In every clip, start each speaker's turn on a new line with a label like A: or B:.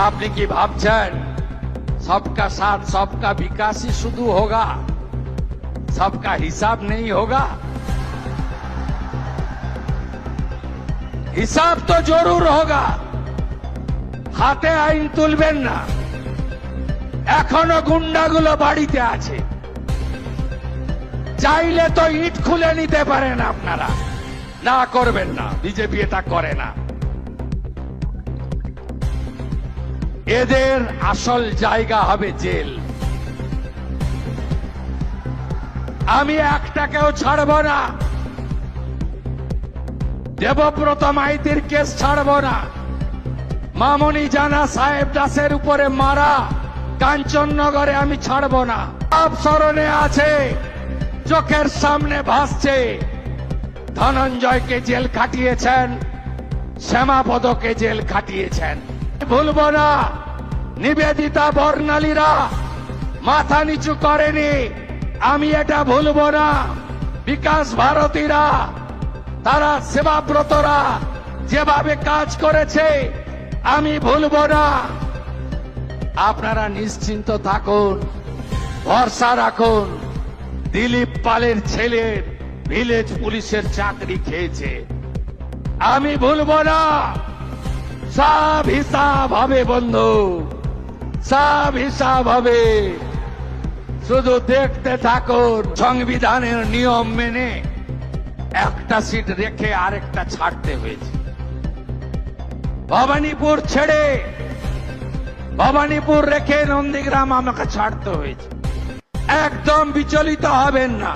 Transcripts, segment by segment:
A: আপনি কি ভাবছেন सबका साथ सबका विकास ही शुरू होगा, सबका हिसाब नहीं होगा? हिसाब तो जरूर होगा। হাতে আইন তুলবেন না, এখনো গুন্ডাগুলো বাড়িতে আছে। চাইলে তো ইট খুলে নিতে পারেন আপনারা, না করবেন না। বিজেপি এটা করে না। এদের আসল জায়গা হবে জেল। আমি একটাকেও ছাড়ব না। দেবব্রত মাইতির কেস ছাড়ব না। মামনি জানা সাহেব দাসের উপরে মারা কাঞ্চননগরে আমি ছাড়ব না। সব স্মরণে আছে, চোখের সামনে ভাসছে। ধনঞ্জয়কে জেল খাটিয়েছেন, শ্যামাপদকে জেল খাটিয়েছেন। ভুলব না, নিবেদিতা বর্ণালীরা মাথা নিচু করেনি, আমি এটা ভুলব না। বিকাশ ভারতীরা, তারা সেবাব্রতরা যেভাবে কাজ করেছে আমি ভুলব না। আপনারা নিশ্চিন্ত থাকুন, ভরসা রাখুন। দিলীপ পালের ছেলের ভিলেজ পুলিশের চাকরি খেয়েছে, আমি ভুলব না। সব হিসাব হবে বন্ধু, সব হিসাব হবে। শুধু দেখতে থাকুন। সংবিধানের নিয়ম মেনে একটা সিট রেখে আরেকটা ছাড়তে হয়েছে। ভবানীপুর ছেড়ে ভবানীপুর রেখে নন্দীগ্রাম আমাকে ছাড়তে হয়েছে। একদম বিচলিত হবেন না,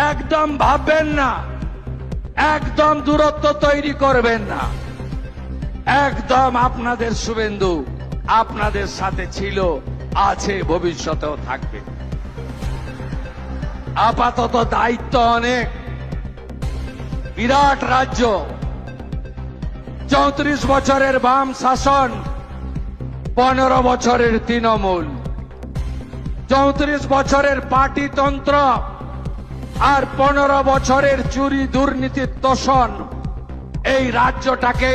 A: একদম ভাববেন না, একদম দূরত্ব তৈরি করবেন না। একদম আপনাদের শুভেন্দু আপনাদের সাথে ছিল, আছে, ভবিষ্যতেও থাকবে। আপাতত দায়িত্ব অনেক। বিরাট রাজ্য, 34 বছরের বাম শাসন, 15 বছরের তৃণমূল, 34 বছরের পার্টিতন্ত্র আর 15 বছরের চুরি দুর্নীতির তোষণ। এই রাজ্যটাকে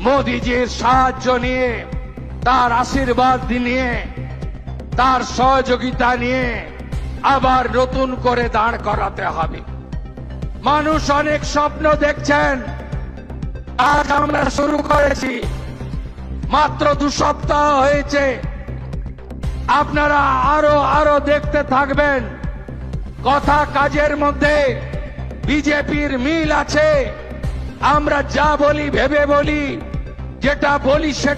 A: মোদিজির সাহায্য নিয়ে, তার আশীর্বাদ নিয়ে, তার সহযোগিতা নিয়ে আবার নতুন করে দাঁড় করাতে হবে। মানুষ অনেক স্বপ্ন দেখছেন, আজ আমরা শুরু করেছি, মাত্র 2 সপ্তাহ হয়েছে। আপনারা আরো দেখতে থাকবেন। কথা কাজের মধ্যে বিজেপির মিল আছে। আমরা যা বলি ভেবে বলি, যেটা বলি সেটা